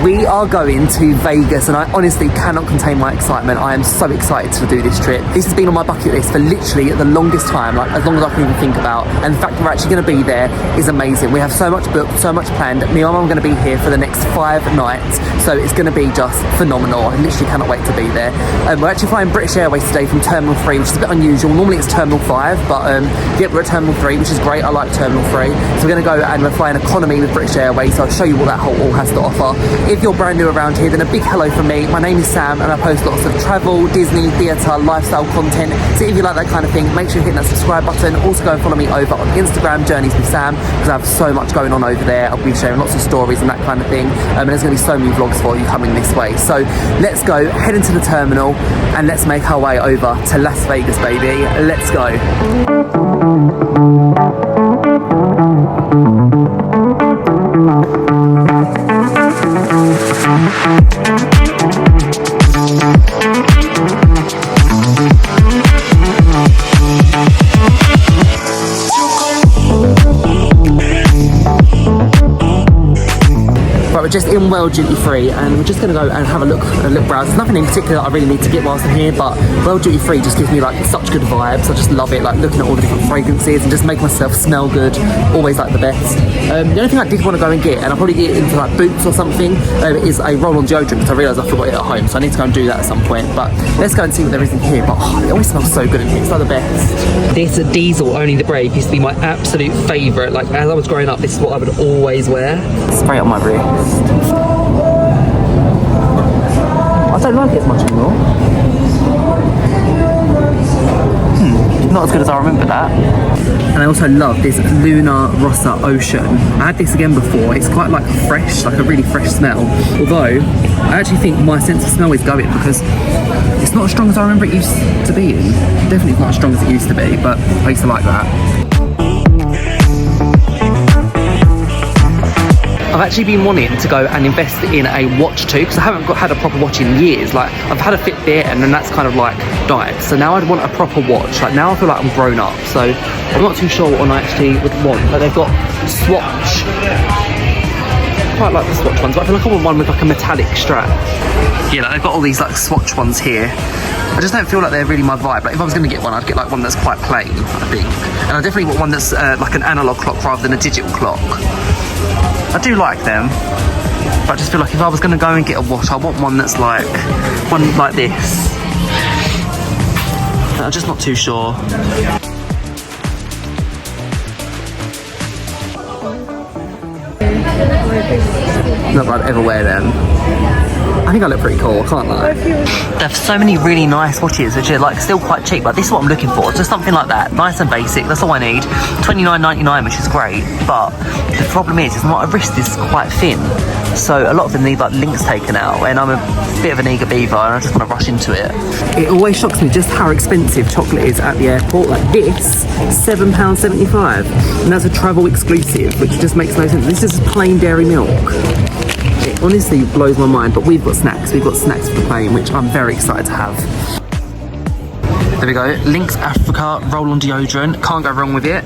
We are going to Vegas and I honestly cannot contain my excitement. I am so excited to do this trip. This has been on my bucket list for literally the longest time, like as long as I can even think about. And the fact that we're actually going to be there is amazing. We have so much booked, so much planned. Me and my mum are going to be here for the next 5 nights. So it's going to be just phenomenal. I literally cannot wait to be there. We're actually flying British Airways today from Terminal 3, which is a bit unusual. Normally it's Terminal 5, but yeah, we're at Terminal 3, which is great. I like Terminal 3. So we're going to go and we're flying economy with British Airways. So I'll show you what that all has to offer. If you're brand new around here, then a big hello from me. My name is Sam and I post lots of travel, Disney, theatre, lifestyle content. So if you like that kind of thing, make sure you hit that subscribe button. Also go and follow me over on Instagram, Journeys with Sam, because I have so much going on over there. I'll be sharing lots of stories and that kind of thing. And there's going to be so many vlogs for you coming this way. So let's go, head into the terminal and let's make our way over to Las Vegas, baby. Let's go. We're just in World Duty Free and we're just going to go and have a look browse. There's nothing in particular that I really need to get whilst I'm here, but World Duty Free just gives me like such good vibes. I just love it, like looking at all the different fragrances and just make myself smell good. Always like the best. The only thing I did want to go and get, and I'll probably get into like Boots or something, is a roll-on deodorant because I realised I forgot it at home, so I need to go and do that at some point. But let's go and see what there is in here. But it always smells so good in here. It's like the best. This Diesel Only the Brave used to be my absolute favourite. Like as I was growing up, this is what I would always wear. Spray it on my wrist. I don't like it as much anymore. Not as good as I remember that. And I also love this Luna Rossa Ocean. I had this again before. It's quite like fresh, like a really fresh smell. Although, I actually think my sense of smell is going because it's not as strong as I remember it used to be. Definitely not as strong as it used to be, but I used to like that. I've actually been wanting to go and invest in a watch too, because I haven't had a proper watch in years. Like I've had a Fitbit and then that's kind of like died. So now I'd want a proper watch. Like now I feel like I'm grown up. So I'm not too sure what one I actually would want. But they've got Swatch. I quite like the Swatch ones, but I feel like I want one with like a metallic strap. Yeah, like they've got all these like Swatch ones here. I just don't feel like they're really my vibe. Like if I was going to get one, I'd get like one that's quite plain, I think. And I definitely want one that's like an analog clock rather than a digital clock. I do like them, but I just feel like if I was going to go and get a watch, I want one that's like, one like this. I'm just not too sure. Not that I'd ever wear them. I think I look pretty cool, I can't lie. They have so many really nice watches which are like still quite cheap, but this is what I'm looking for. Just something like that, nice and basic, that's all I need. $29.99, which is great, but the problem is my wrist is quite thin. So a lot of them need like links taken out, and I'm a bit of an eager beaver and I just want to rush into it. It always shocks me just how expensive chocolate is at the airport. Like this, £7.75, and that's a travel exclusive, which just makes no sense. This is plain dairy milk. It honestly blows my mind, but we've got snacks. We've got snacks for the plane, which I'm very excited to have. There we go, Lynx Africa roll-on deodorant. Can't go wrong with it.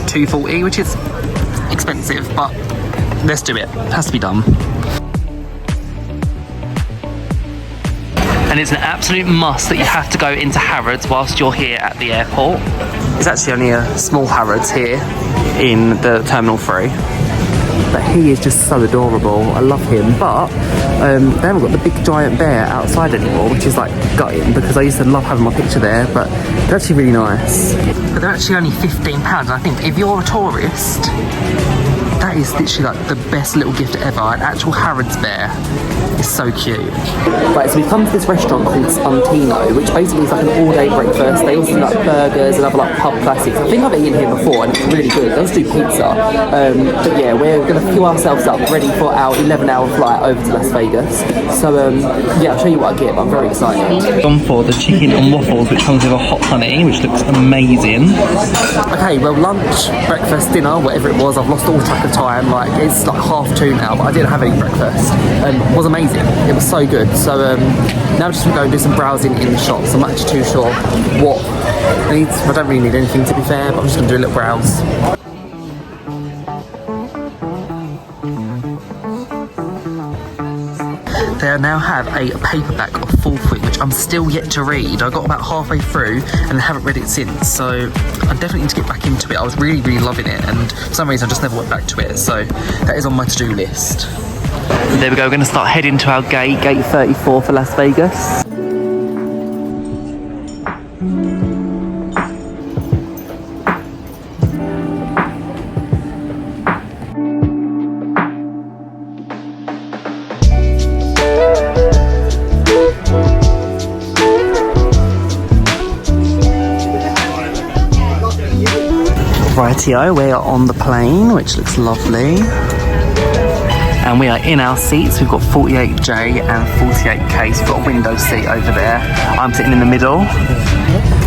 $2.40, which is expensive, but let's do it. It has to be done. And it's an absolute must that you have to go into Harrods whilst you're here at the airport. There's actually only a small Harrods here in the Terminal 3. But he is just so adorable. I love him. But they haven't got the big giant bear outside anymore, which is like gutting because I used to love having my picture there. But they're actually really nice. But they're actually only £15. And I think if you're a tourist, that is literally like the best little gift ever. An actual Harrods bear is so cute. Right, so we've come to this restaurant called Spuntino, which basically is like an all-day breakfast. They also do like burgers and other like pub classics. I think I've eaten here before and it's really good. They also do pizza. But yeah, we're going to fuel ourselves up, ready for our 11-hour flight over to Las Vegas. So yeah, I'll show you what I get, but I'm very excited. Gone for the chicken and waffles, which comes with a hot honey, which looks amazing. Okay, well, lunch, breakfast, dinner, whatever it was, I've lost all track of time. Like it's like 2:30 now, but I didn't have any breakfast. It was amazing. It was so good. So now I'm just gonna go and do some browsing in the shops. I'm not actually too sure what I need. I don't really need anything, to be fair, but I'm just gonna do a little browse. they now have a paperback of Forthwith, which I'm still yet to read. I got about halfway through and haven't read it since, so I definitely need to get back into it. I was really, really loving it, and for some reason I just never went back to it, so that is on my to-do list. There we go, we're going to start heading to our gate 34 for Las Vegas. Rightio, we are on the plane, which looks lovely. And we are in our seats. We've got 48J and 48K, so we've got a window seat over there. I'm sitting in the middle.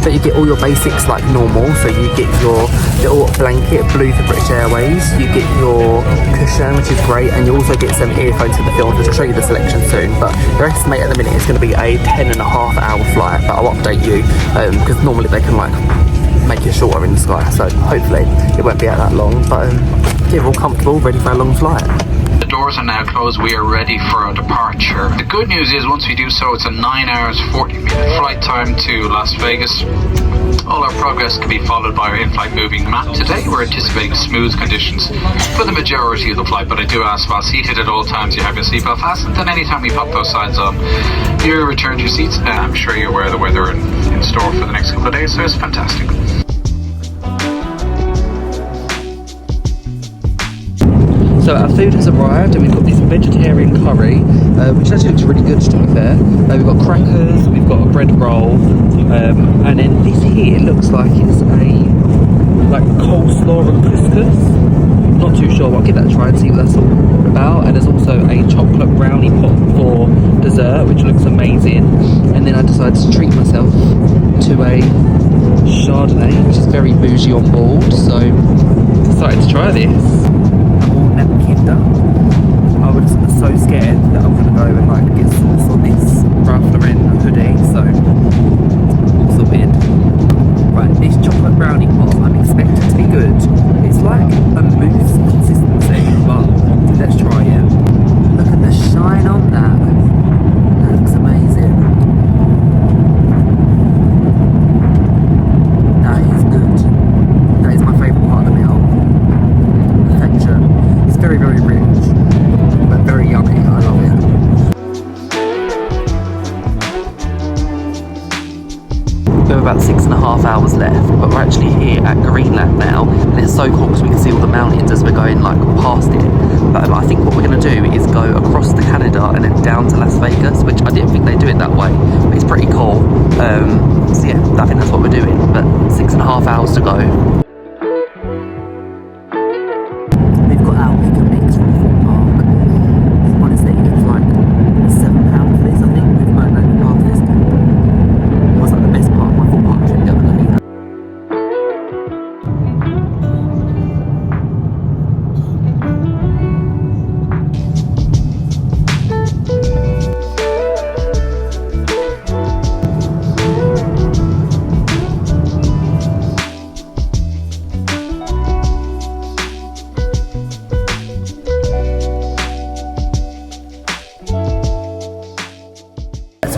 So you get all your basics like normal. So you get your little blanket, blue for British Airways. You get your cushion, which is great. And you also get some earphones for the film, which I'll show you the selection soon. But their estimate at the minute is going to be a 10.5-hour flight. But I'll update you because normally they can like make it shorter in the sky, so hopefully it won't be out that long, but yeah, we're all comfortable, ready for a long flight. The doors are now closed, we are ready for our departure. The good news is once we do so, it's a 9 hours 40-minute flight time to Las Vegas. All our progress can be followed by our in-flight moving map. Today we're anticipating smooth conditions for the majority of the flight, but I do ask while seated at all times you have your seatbelt fastened, and anytime we pop those signs on, you return to your seats. I'm sure you're aware of the weather in store for the next couple of days, so it's fantastic. So our food has arrived and we've got this vegetarian curry, which actually looks really good to be fair. We've got crackers, we've got a bread roll, and then this here looks like it's a coleslaw and couscous. Not too sure, but I'll give that a try and see what that's all about. And there's also a chocolate brownie pot for dessert, which looks amazing. And then I decided to treat myself to a Chardonnay, which is very bougie on board, so decided to try this. I was so scared that I was going to go and get sauce on this Ralph Lauren hoodie, so all sorted. Right, this chocolate brownie pot, I'm expecting to be good. It's like a mousse consistency, but let's try it. Look at the shine on that. That looks amazing. That is good. That is my favourite part of the meal. Perfection. It's very, very rich, but very yummy. I love it. We have about 6.5 hours left, but we're actually here at Greenland now, and it's so cool because we can see all the mountains as we're going past it. But I think what we're going to do is go across to Canada and then down to Las Vegas, which I didn't think they do it that way, but it's pretty cool. So yeah, I think that's what we're doing, but 6.5 hours to go.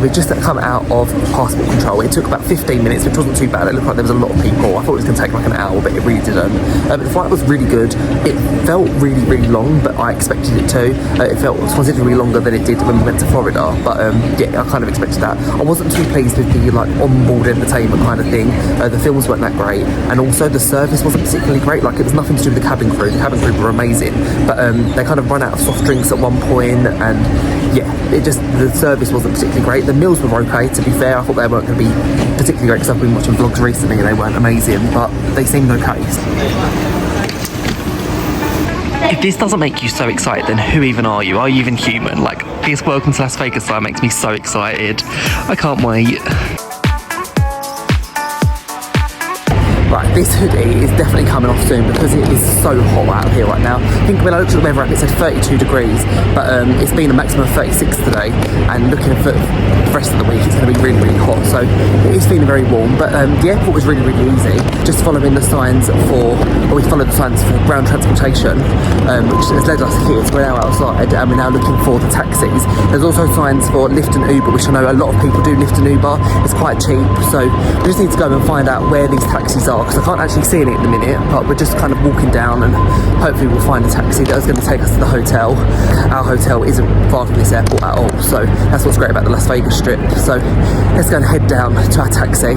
We've just come out of passport control. It took about 15 minutes, which wasn't too bad. It looked like there was a lot of people. I thought it was going to take like an hour, but it really didn't. But the flight was really good. It felt really, really long, but I expected it to. It felt considerably longer than it did when we went to Florida, but yeah, I kind of expected that. I wasn't too pleased with the on-board entertainment kind of thing. The films weren't that great, and also the service wasn't particularly great. Like, it was nothing to do with the cabin crew. The cabin crew were amazing, but they kind of run out of soft drinks at one point, and yeah, the service wasn't particularly great. The meals were okay, to be fair. I thought they weren't going to be particularly great because I've been watching vlogs recently and they weren't amazing, but they seemed okay. If this doesn't make you so excited, then who even are you? Are you even human? Like, this Welcome to Las Vegas sign makes me so excited. I can't wait. Right, this hoodie is definitely coming off soon because it is so hot out here right now. I think when I looked at the weather app it said 32 degrees, but it's been a maximum of 36 today, and looking for the rest of the week it's going to be really, really hot, so it is feeling very warm. But the airport was really, really easy, just following the signs we followed the signs for ground transportation, which has led us here. So we're now outside and we're now looking for the taxis. There's also signs for Lyft and Uber, which I know a lot of people do. Lyft and Uber, it's quite cheap, so we just need to go and find out where these taxis are, because I can't actually see any at the minute, but we're just kind of walking down and hopefully we'll find a taxi that is going to take us to the hotel. Our hotel isn't far from this airport at all, so that's what's great about the Las Vegas Strip. So let's go and head down to our taxi.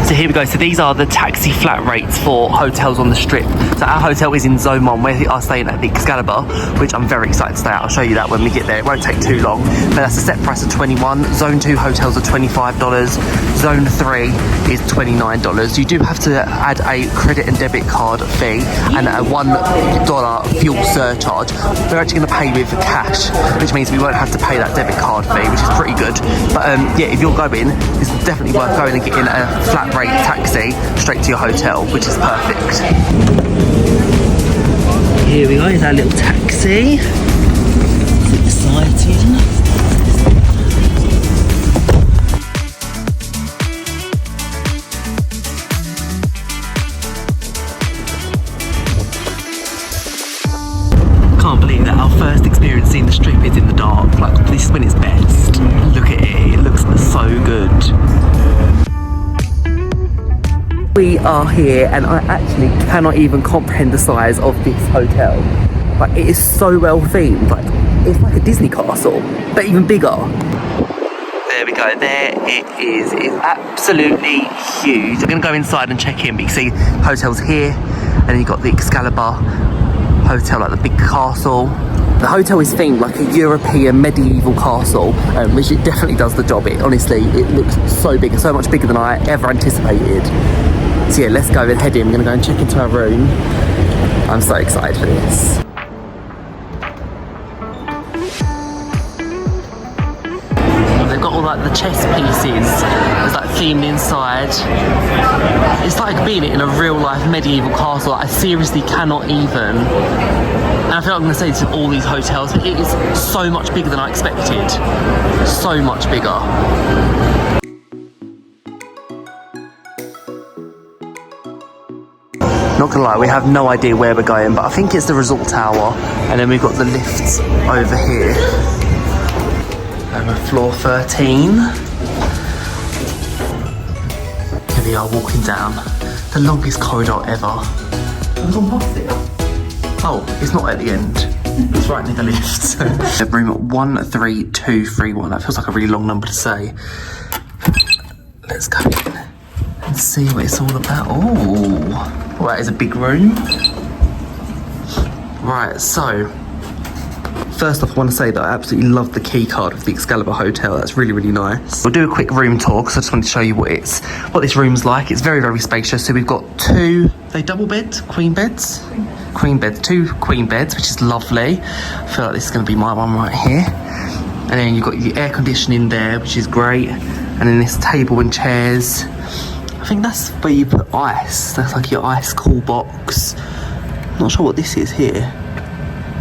So here we go, so these are the taxi flat rates for hotels on the Strip. So our hotel is in Zone 1, we are staying at the Excalibur, which I'm very excited to stay at. I'll show you that when we get there, it won't take too long. But that's a set price of $21, Zone 2 hotels are $25, Zone 3 is $29. You do have to add a credit and debit card fee and a $1 fuel surcharge. We're actually going to pay with cash, which means we won't have to pay that debit card fee, which is pretty good. But yeah, if you're going, it's definitely worth going and getting a flat rate taxi straight to your hotel, which is perfect. Here we go, here's our little taxi. It's exciting. Can't believe that our first experience seeing the Strip is in the dark. Like, this is when it's best. Look at it, it looks so good. We are here and I actually cannot even comprehend the size of this hotel. Like, it is so well themed. Like, it's like a Disney castle, but even bigger. There we go, there it is. It's absolutely huge. I'm gonna go inside and check in, but you see hotels here, and then you've got the Excalibur Hotel, like the big castle. The hotel is themed like a European medieval castle, which it definitely does the job. It honestly, it looks so big, so much bigger than I ever anticipated. So yeah, let's go and head in. We're gonna go and check into our room. I'm so excited for this. They've got all like the chess pieces. It's like themed inside. It's like being in a real life medieval castle. I seriously cannot even. And I feel like I'm gonna say this to all these hotels, but it is so much bigger than I expected. So much bigger. Not gonna lie, we have no idea where we're going, but I think it's the resort tower, and then we've got the lifts over here. And we're floor 13. Here we are walking down the longest corridor ever. I've gone past it. Oh, it's not at the end. It's right near the lift. Room 13231. That feels like a really long number to say. Let's go in and see what it's all about. Oh. Well, that is a big room. Right, so first off, I want to say that I absolutely love the key card of the Excalibur Hotel. That's really, really nice. We'll do a quick room tour because I just wanted to show you what this room's like. It's very, very spacious. So we've got two, double beds, queen beds? Queen beds, 2 queen beds, which is lovely. I feel like this is going to be my one right here. And then you've got your air conditioning there, which is great. And then this table and chairs. I think that's where you put ice. That's like your ice cool box. Not sure what this is here.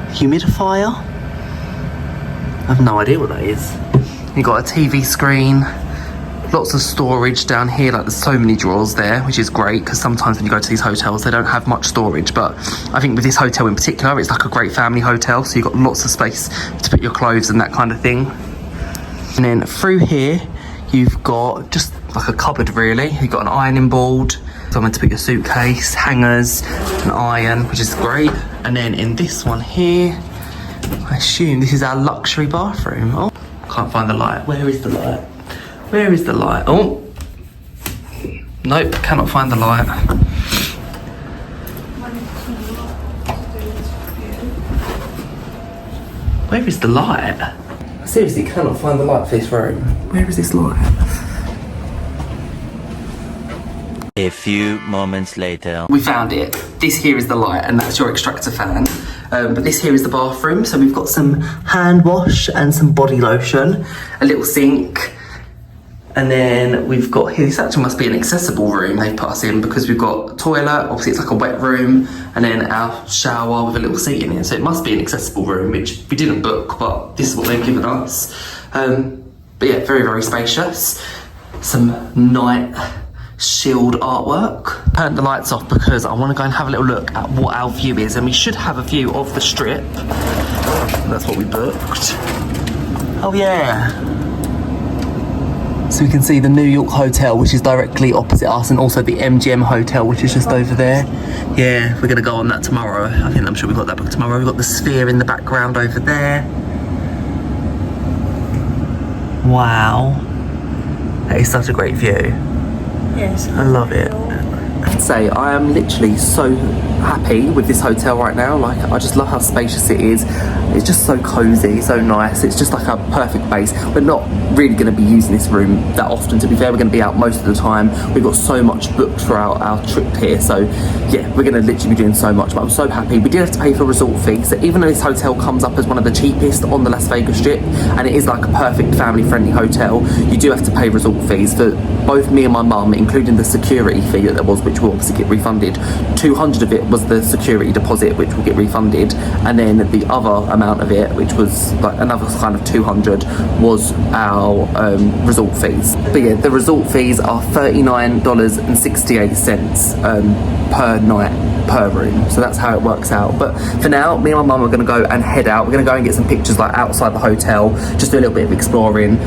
Humidifier? I have no idea what that is. You've got a TV screen. Lots of storage down here. Like, there's so many drawers there, which is great because sometimes when you go to these hotels, they don't have much storage. But I think with this hotel in particular, it's like a great family hotel. So you've got lots of space to put your clothes and that kind of thing. And then through here, you've got just like a cupboard really. You've got an ironing board, somewhere to put your suitcase, hangers, an iron, which is great. And then in this one here, I assume this is our luxury bathroom. Oh, can't find the light. Where is the light? Where is the light? Oh, nope, cannot find the light. Where is the light? I seriously cannot find the light for this room. Where is this light? A few moments later. We found it. This here is the light, and that's your extractor fan. But this here is the bathroom. So we've got some hand wash and some body lotion, a little sink, And then we've got here, this actually must be an accessible room they've put us in, because we've got a toilet, obviously it's like a wet room, and then our shower with a little seat in it. So it must be an accessible room, which we didn't book, but this is what they've given us. But yeah, very, very spacious. Some night shield artwork. Turned the lights off because I want to go and have a little look at what our view is, and we should have a view of the strip. That's what we booked. Oh yeah. So we can see the New York Hotel, which is directly opposite us, and also the MGM Hotel, which is just over there. Yeah, we're going to go on that tomorrow. I'm sure we've got that booked tomorrow. We've got the Sphere in the background over there. Wow. That is such a great view. Yes. I love it. I'd say I am literally so happy with this hotel right now. Like, I just love how spacious it is. It's just so cozy, so nice. It's just like a perfect base. We're not really going to be using this room that often, to be fair. We're going to be out most of the time. We've got so much booked for our trip here, so yeah, we're going to literally be doing so much. But I'm so happy. We did have to pay for resort fees, so even though this hotel comes up as one of the cheapest on the Las Vegas Strip, and it is like a perfect family friendly hotel, you do have to pay resort fees for both me and my mum, including the security fee that there was, which will obviously get refunded. 200 of it was the security deposit, which will get refunded, and then the other amount of it, which was like another kind of 200, was our resort fees. But yeah, the resort fees are $39.68 per night per room, so that's how it works out. But for now, me and my mum are going to go and head out. We're going to go and get some pictures like outside the hotel, just do a little bit of exploring,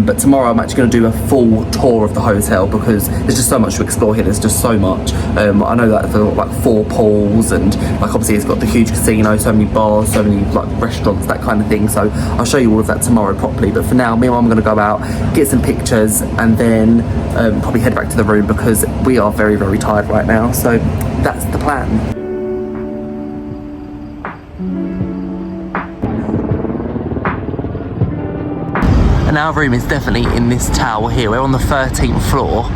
but tomorrow I'm actually going to do a full tour of the hotel, because there's just so much to explore here. There's just so much. I know that there are like 4 pools, and like obviously it's got the huge casino, so many bars, so many like restaurants, that kind of thing. So I'll show you all of that tomorrow properly. But for now, me and mum are going to go out, get some pictures, and then probably head back to the room, because we are very, very tired right now. So that's the plan. And our room is definitely in this tower here. We're on the 13th floor.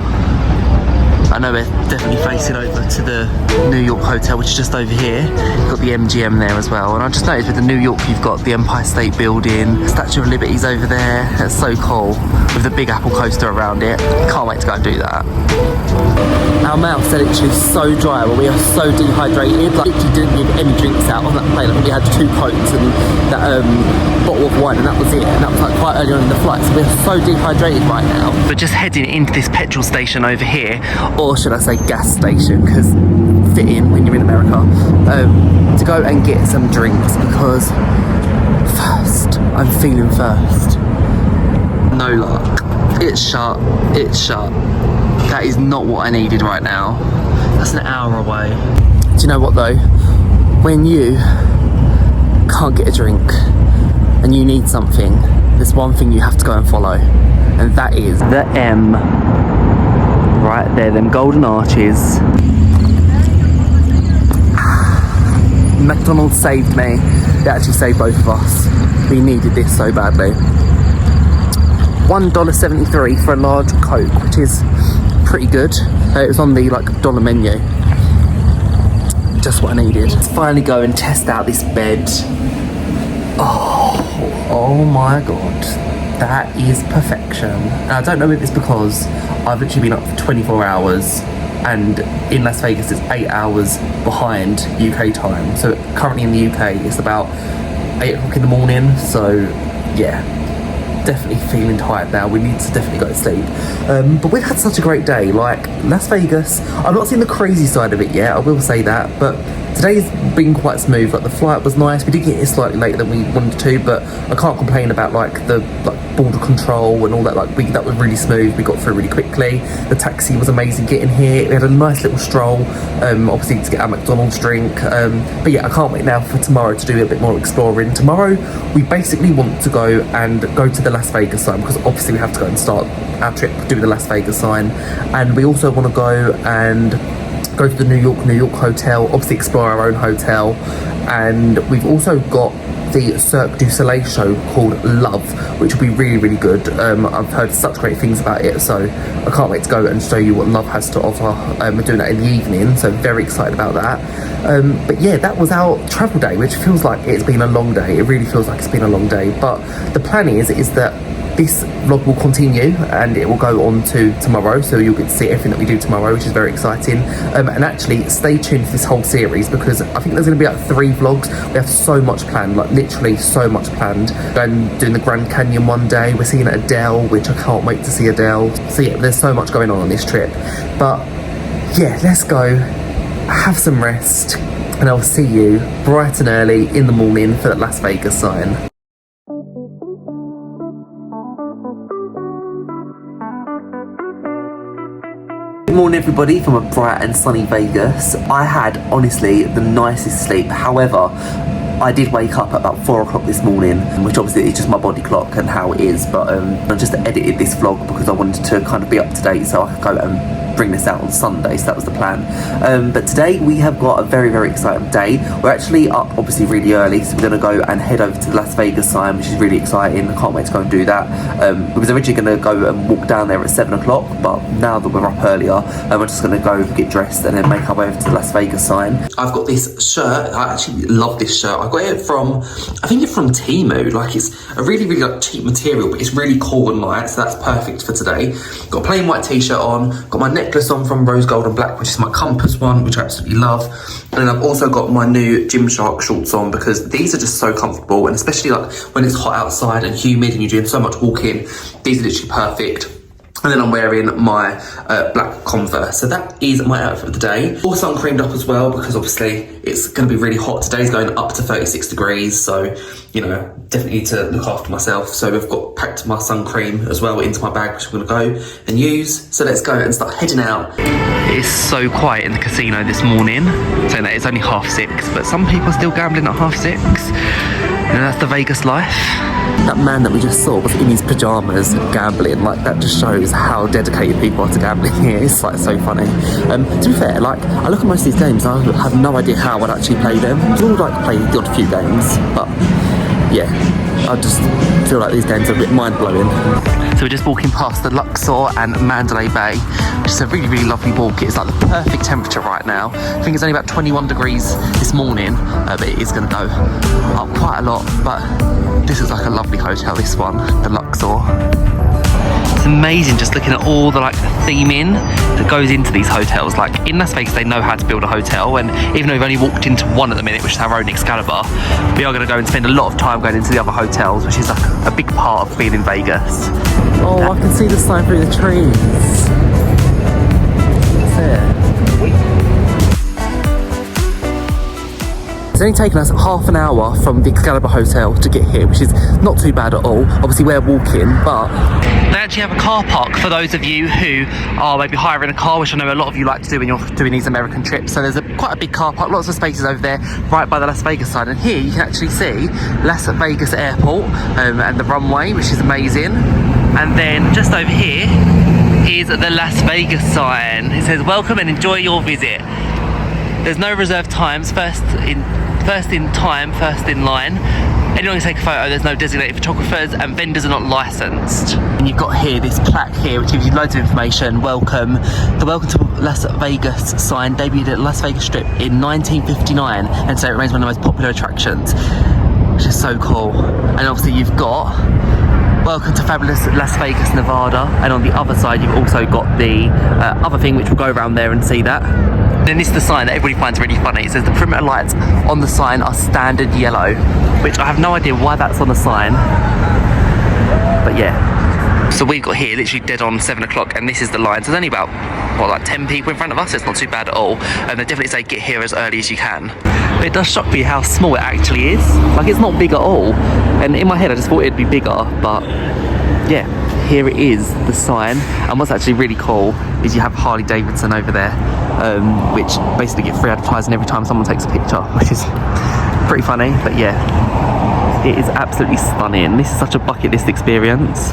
I know we're definitely facing over to the New York Hotel, which is just over here. You've got the MGM there as well. And I just noticed with the New York, you've got the Empire State Building, Statue of Liberty's over there. That's so cool, with the big Apple coaster around it. Can't wait to go and do that. Our mouths are literally so dry, but we are so dehydrated. Like, literally didn't give any drinks out on that plane. I think we had 2 Cokes and that bottle of wine, and that was it. And that was like quite early on in the flight, so we're so dehydrated right now. We're just heading into this petrol station over here, or should I say gas station, because fit in when you're in America, to go and get some drinks, because first, I'm feeling thirst. No luck. It's shut. It's shut. That is not what I needed right now. That's an hour away. Do you know what though? When you can't get a drink and you need something, there's one thing you have to go and follow, and that is the M. Right there, them golden arches. McDonald's saved me. They actually saved both of us. We needed this so badly. $1.73 for a large Coke, which is pretty good. It was on the like dollar menu. Just what I needed. Let's finally go and test out this bed. Oh my god. That is perfection. And I don't know if it's because I've literally been up for 24 hours, and in Las Vegas it's 8 hours behind UK time. So currently in the UK it's about 8 o'clock in the morning. So yeah, definitely feeling tired now. We need to definitely go to sleep. But we've had such a great day. Like, Las Vegas, I've not seen the crazy side of it yet, I will say that, but today's been quite smooth. Like, the flight was nice. We did get here slightly later than we wanted to, but I can't complain about like the border control and all that. Like, that was really smooth. We got through really quickly. The taxi was amazing getting here. We had a nice little stroll, obviously to get our McDonald's drink. But yeah, I can't wait now for tomorrow to do a bit more exploring. Tomorrow we basically want to go to the Las Vegas sign, because obviously we have to go and start our trip doing the Las Vegas sign, and we also want to go to the New York Hotel, obviously explore our own hotel, and we've also got the Cirque Du Soleil show called Love, which will be really, really good. I've heard such great things about it, so I can't wait to go and show you what Love has to offer. We're doing that in the evening, so very excited about that. But yeah, that was our travel day, which feels like it's been a long day. It really feels like it's been a long day, but the plan is that this vlog will continue and it will go on to tomorrow, so you'll get to see everything that we do tomorrow, which is very exciting. And actually stay tuned for this whole series, because I think there's going to be like 3 vlogs. We have so much planned, like literally so much planned. Going doing the Grand Canyon one day, we're seeing Adele, which I can't wait to see Adele. So yeah, there's so much going on this trip. But yeah, let's go have some rest, and I'll see you bright and early in the morning for that Las Vegas sign. Good morning everybody from a bright and sunny Vegas. I had honestly the nicest sleep. However, I did wake up at about 4 o'clock this morning, which obviously is just my body clock and how it is, but I just edited this vlog because I wanted to kind of be up to date so I could go and bring this out on Sunday, so that was the plan. But today we have got a very, very exciting day. We're actually up obviously really early, so we're going to go and head over to the Las Vegas sign, which is really exciting. I can't wait to go and do that. We was originally going to go and walk down there at 7 o'clock, but now that we're up earlier, we're just going to go get dressed and then make our way over to the Las Vegas sign. I've got this shirt. I actually love this shirt. I got it from, I think it's from Temu. Like, it's a really, really like cheap material, but it's really cool and light, so that's perfect for today. Got a plain white t-shirt on, got my necklace on from Rose Gold and Black, which is my Compass one, which I absolutely love. And then I've also got my new Gymshark shorts on, because these are just so comfortable, and especially like when it's hot outside and humid and you're doing so much walking, these are literally perfect. And then I'm wearing my black Converse. So that is my outfit of the day. All sun creamed up as well, because obviously it's going to be really hot. Today's going up to 36 degrees. So, you know, definitely need to look after myself. So we've got packed my sun cream as well into my bag, which I'm going to go and use. So let's go and start heading out. It is so quiet in the casino this morning, saying that it's only 6:30, but some people are still gambling at 6:30. You know, that's the Vegas life. That man that we just saw was in his pyjamas gambling. Like, that just shows how dedicated people are to gambling here. It's like so funny. To be fair, like, I look at most of these games, I have no idea how I'd actually play them. I would like to play the odd few games, but yeah, I just feel like these games are a bit mind-blowing. So we're just walking past the Luxor and Mandalay Bay, which is a really, really lovely walk. It's like the perfect temperature right now. I think it's only about 21 degrees this morning, but it is going to go up quite a lot. But this is like a lovely hotel, this one, the Luxor. It's amazing just looking at all the like theming that goes into these hotels. Like in Las Vegas, they know how to build a hotel, and even though we've only walked into one at the minute, which is our own Excalibur, we are going to go and spend a lot of time going into the other hotels, which is like a big part of being in Vegas. Oh, I can see the sign through the trees. It's there. It's only taken us half an hour from the Excalibur Hotel to get here, which is not too bad at all. Obviously we're walking, but they actually have a car park for those of you who are maybe hiring a car, which I know a lot of you like to do when you're doing these American trips. So there's quite a big car park, lots of spaces over there, right by the Las Vegas side. And here you can actually see Las Vegas Airport and the runway, which is amazing. And then just over here is the Las Vegas sign. It says, "Welcome and enjoy your visit." There's no reserved times, first in time, first in line. Anyone can take a photo, there's no designated photographers, and vendors are not licensed. And you've got here this plaque here which gives you loads of information. Welcome. The Welcome to Las Vegas sign debuted at Las Vegas Strip in 1959, and so it remains one of the most popular attractions, which is so cool. And obviously you've got Welcome to fabulous Las Vegas, Nevada, and on the other side you've also got the other thing, which will go around there and see that. Then this is the sign that everybody finds really funny. It says the perimeter lights on the sign are standard yellow, which I have no idea why that's on the sign, but yeah. So we've got here literally dead on 7 o'clock, and this is the line. So there's only about, what, like 10 people in front of us. It's not too bad at all, and they definitely say get here as early as you can. But it does shock me how small it actually is. Like, it's not big at all, and in my head I just thought it'd be bigger, but yeah. Here it is, the sign. And what's actually really cool is you have Harley Davidson over there, which basically get free advertising every time someone takes a picture, which is pretty funny. But yeah, it is absolutely stunning. This is such a bucket list experience.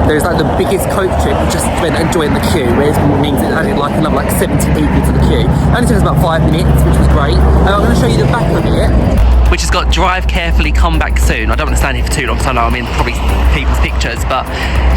There's like the biggest coach trip, we just went and joined the queue, which means it added like another like 70 people to the queue. It only took us about 5 minutes, which was great. I'm going to show you the back of it. Which is got drive carefully, come back soon. I don't want to stand here for too long because I know I'm in probably people's pictures, but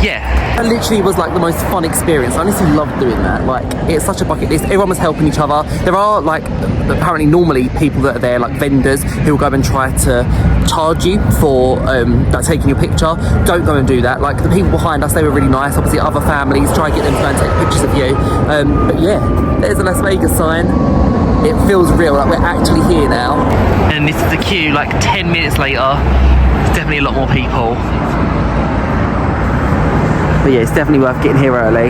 yeah. It literally was like the most fun experience. I honestly loved doing that. Like, it's such a bucket list. Everyone was helping each other. There are like, apparently normally people that are there, like vendors, who will go and try to charge you for like taking your picture. Don't go and do that. Like, the people behind us, they were really nice. Obviously other families, try and get them to go and take pictures of you. But yeah, there's a Las Vegas sign. It feels real, like we're actually here now. And this is the queue, like 10 minutes later. There's definitely a lot more people. But yeah, it's definitely worth getting here early.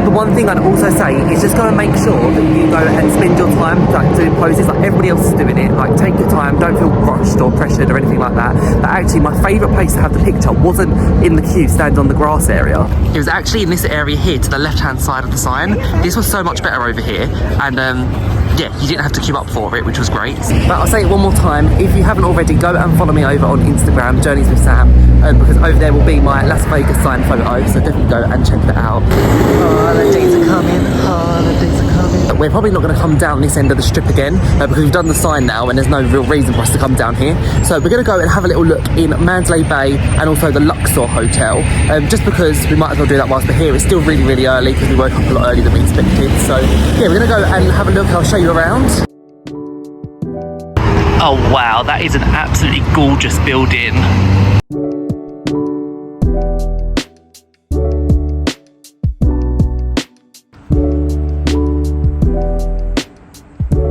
The one thing I'd also say is just go and make sure that you go and spend your time like doing poses like everybody else is doing it. Like, take your time, don't feel rushed or pressured or anything like that. But actually, my favourite place to have the picture wasn't in the queue, stand on the grass area. It was actually in this area here to the left-hand side of the sign. This was so much better over here, and yeah, you didn't have to queue up for it, which was great. But I'll say it one more time, if you haven't already, go and follow me over on Instagram, Journeys with Sam, because over there will be my Las Vegas sign photo, so definitely go and check that out. Holidays are coming, holidays are coming. We're probably not going to come down this end of the strip again, because we've done the sign now and there's no real reason for us to come down here. So we're going to go and have a little look in Mandalay Bay and also the Luxor Hotel, just because we might as well do that whilst we're here. It's still really, really early because we woke up a lot earlier than we expected. So yeah, we're going to go and have a look. I'll show you around. Oh wow, that is an absolutely gorgeous building.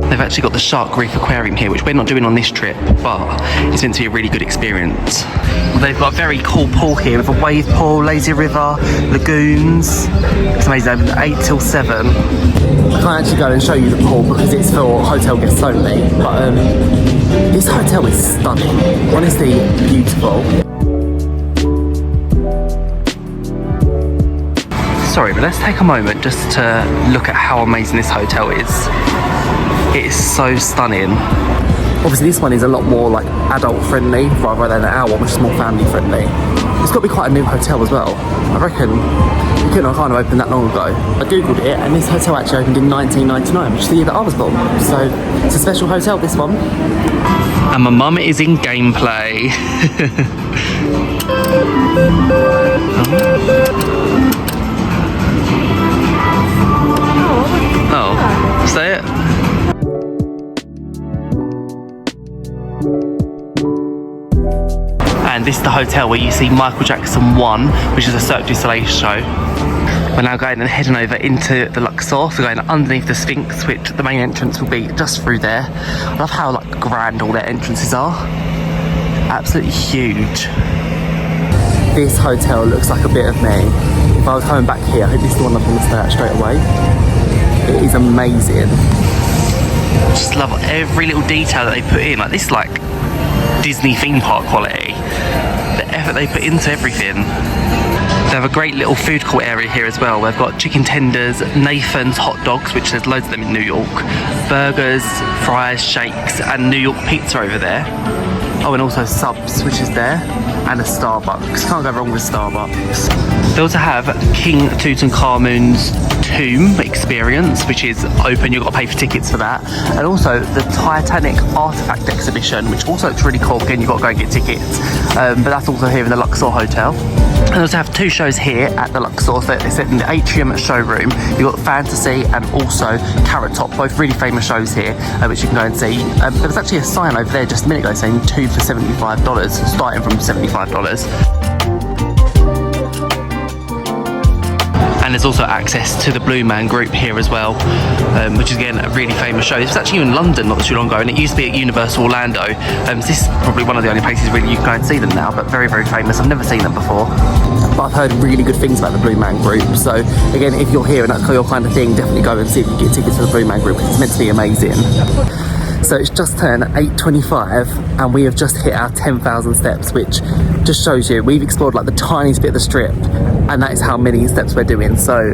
They've actually got the Shark Reef Aquarium here, which we're not doing on this trip, but it's meant to be a really good experience. They've got a very cool pool here with a wave pool, lazy river, lagoons. It's amazing, open 8 till 7. I can't actually go and show you the pool because it's for hotel guests only, but this hotel is stunning. Honestly, beautiful. Sorry, but let's take a moment just to look at how amazing this hotel is. It is so stunning. Obviously this one is a lot more like adult friendly rather than our one, which is more family friendly. It's got to be quite a new hotel as well. I reckon it couldn't have kind of opened that long ago. I googled it and this hotel actually opened in 1999, which is the year that I was born. So it's a special hotel, this one. And my mum is in gameplay. Oh, say it. And this is the hotel where you see Michael Jackson 1, which is a Cirque Du Soleil show. We're now going and heading over into the Luxor, so going underneath the Sphinx, which the main entrance will be just through there. I love how like grand all their entrances are. Absolutely huge. This hotel looks like a bit of me. If I was coming back here, I hope this is the one I'm going to stay at straight away. It is amazing. I just love every little detail that they put in. Like, this is like Disney theme park quality. The effort they put into everything. They have a great little food court area here as well. We've got chicken tenders, Nathan's hot dogs, which there's loads of them in New York, burgers, fries, shakes, and New York pizza over there. Oh, and also subs, which is there, and a Starbucks. Can't go wrong with Starbucks. They also have King Tutankhamun's tomb experience, which is open. You've got to pay for tickets for that. And also the Titanic artifact exhibition, which also looks really cool. Again, you've got to go and get tickets. But that's also here in the Luxor Hotel. And also have two shows here at the Luxor. So they said in the atrium showroom, you've got Fantasy and also Carrot Top, both really famous shows here, which you can go and see. There was actually a sign over there just a minute ago saying 2 for $75, starting from $75. And there's also access to the Blue Man Group here as well, which is again a really famous show. It was actually in London not too long ago, and it used to be at Universal Orlando. So this is probably one of the only places really you can go and see them now, but very, very famous. I've never seen them before, but I've heard really good things about the Blue Man Group. So again, if you're here and that's your kind of thing, definitely go and see if you can get tickets for the Blue Man Group, because it's meant to be amazing. So it's just turned 8:25 and we have just hit our 10,000 steps, which just shows you we've explored like the tiniest bit of the strip, and that is how many steps we're doing. So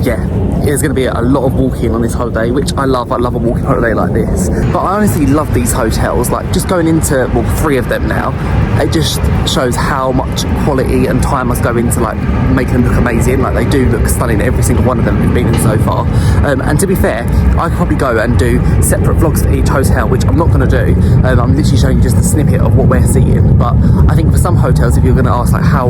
yeah, there's going to be a lot of walking on this holiday, which I love. I love a walking holiday like this. But I honestly love these hotels. Like, just going into, well, 3 of them now, it just shows how much quality and time must go into like making them look amazing. Like, they do look stunning, every single one of them we've been in so far. And to be fair, I could probably go and do separate vlogs for each hotel, which I'm not going to do. I'm literally showing you just a snippet of what we're seeing. But I think for some hotels, if you're going to ask like how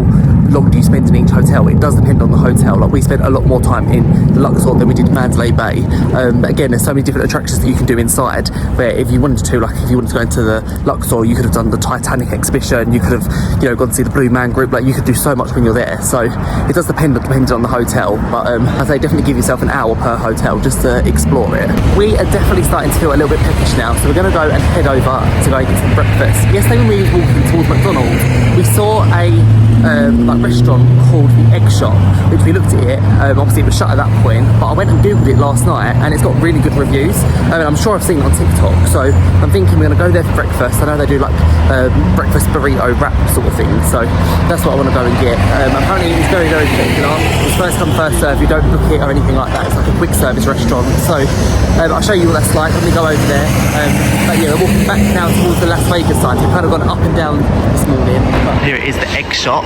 long do you spend in each hotel, it does depend on the hotel. Like, we spent a lot more time in the Luxor than we did Mandalay Bay. But again, there's so many different attractions that you can do inside, where if you wanted to, like if you wanted to go into the Luxor, you could have done the Titanic exhibition, you could have, you know, gone to see the Blue Man Group. Like, you could do so much when you're there. So it does depend on the hotel. But I'd say definitely give yourself an hour per hotel just to explore it. We are definitely starting to feel a little bit peckish now, so we're going to go and head over to go get some breakfast. Yesterday when we were walking towards McDonald's, we saw a like restaurant called the Egg Shop, which we looked at it. Obviously it was shut at that point, but I went and googled it last night and it's got really good reviews. I'm sure I've seen it on TikTok, so I'm thinking we're going to go there for breakfast. I know they do like breakfast burrito wrap sort of thing, so that's what I want to go and get. Apparently it's very, very popular. It's first come first serve, you don't book it or anything like that. It's like a quick service restaurant, so I'll show you what that's like when we go over there. But yeah, we're walking back now towards the Las Vegas side. We've kind of gone up and down this morning. Here it is, the Egg Shop.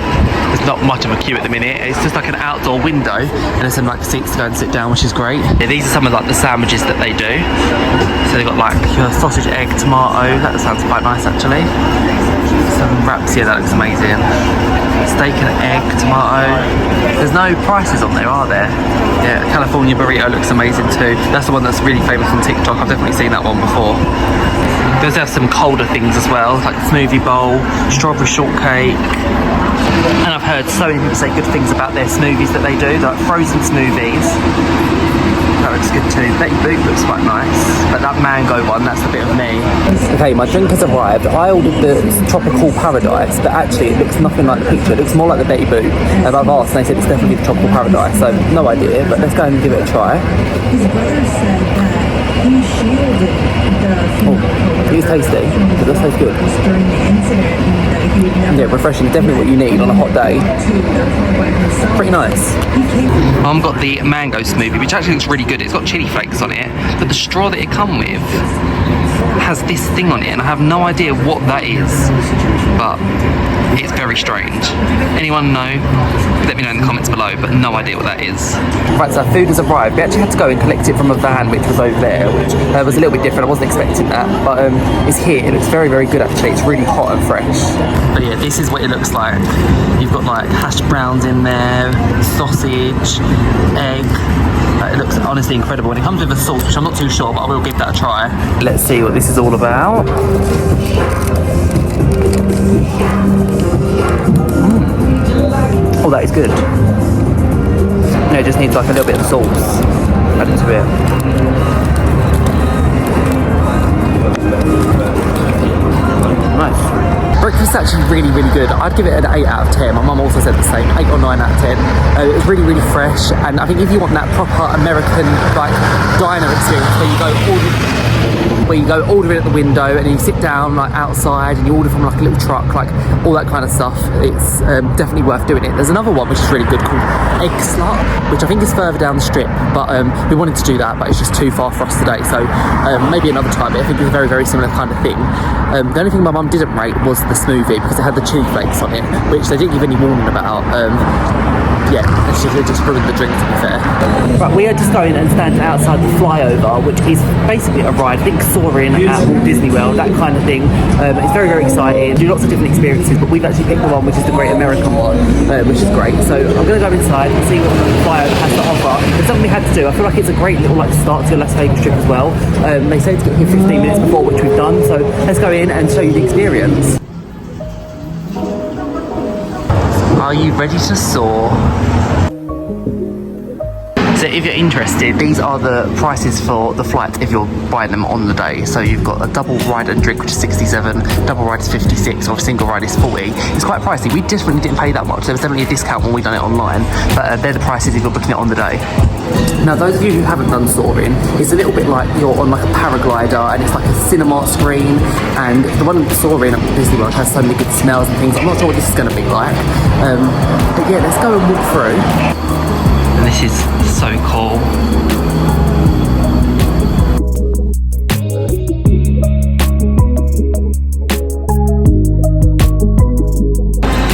There's not much of a queue at the minute. It's just like an outdoor window and there's some like seats to go and sit down, which is great. Yeah, these are some of like the sandwiches that they do. So they've got like your sausage, egg, tomato. That sounds quite nice actually. Some wraps, yeah, that looks amazing. Steak and egg, tomato. There's no prices on there, are there? Yeah, California burrito looks amazing too. That's the one that's really famous on TikTok. I've definitely seen that one before. There's some colder things as well, like the smoothie bowl, strawberry shortcake. And I've heard so many people say good things about their smoothies that they do, like frozen smoothies. That looks good too. Betty Boot looks quite nice, but that mango one, that's a bit of me. Okay, my drink has arrived. I ordered the Tropical Paradise, but actually it looks nothing like the picture. It looks more like the Betty Boot. I've asked and they said it's definitely the Tropical Paradise, so no idea, but let's go and give it a try. Oh, it's tasty. It does taste good. Yeah, refreshing. Definitely what you need on a hot day. Pretty nice. Mum got the mango smoothie, which actually looks really good. It's got chili flakes on it, but the straw that it come with has this thing on it, and I have no idea what that is, but it's very strange. Anyone know? Let me know in the comments below, but no idea what that is. Right, so our food has arrived. We actually had to go and collect it from a van which was over there, which was a little bit different. I wasn't expecting that, but it's here. It looks very, very good actually. It's really hot and fresh. But yeah, this is what it looks like. You've got like hash browns in there, sausage, egg. It looks honestly incredible. And it comes with a sauce, which I'm not too sure, but I will give that a try. Let's see what this is all about. Oh, that is good. Yeah, it just needs like a little bit of sauce added to it. Nice. Breakfast is actually really, really good. I'd give it an 8 out of 10. My mum also said the same, 8 or 9 out of 10. It was really, really fresh. And I think if you want that proper American like diner experience where you go order it at the window and then you sit down like outside and you order from like a little truck, like all that kind of stuff, it's definitely worth doing it. There's another one which is really good called Egg Slut, which I think is further down the strip, but we wanted to do that, but it's just too far for us today, so maybe another time. But I think it's a very, very similar kind of thing. The only thing my mum didn't rate was the smoothie because it had the chili flakes on it, which they didn't give any warning about. Yeah, it just ruined the drink, to be fair. Right, we are just going and standing outside the Flyover, which is basically a ride. I think soaring at Walt Disney World, that kind of thing. It's very, very exciting. Do lots of different experiences, but we've actually picked the one which is the Great American one, which is great. So I'm going to go inside and see what the Flyover has to offer. It's something we had to do. I feel like it's a great little like start to your Las Vegas trip as well. They say to get here 15 minutes before, which we've done. So let's go in and show you the experience. Are you ready to soar? So if you're interested, these are the prices for the flight if you're buying them on the day. So you've got a double ride and drink, which is 67, double ride is 56, or a single ride is 40. It's quite pricey. We definitely didn't pay that much. There was definitely a discount when we done it online, but they're the prices if you're booking it on the day. Now, those of you who haven't done soaring, it's a little bit like you're on like a paraglider and it's like a cinema screen, and the one soaring at Disney World has so many good smells and things. I'm not sure what this is going to be like, but yeah, let's go and walk through. And This is so cool.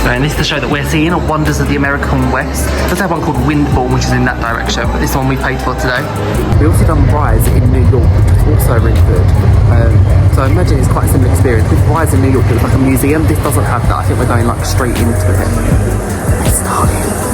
And this is the show that we're seeing, Wonders of the American West. There's that one called Windborne, which is in that direction, but this one we paid for today. We also done Rise in New York, which is also really good. So I imagine it's quite a similar experience. With Rise in New York, it was like a museum. This doesn't have that. I think we're going like straight into it. Let's start it.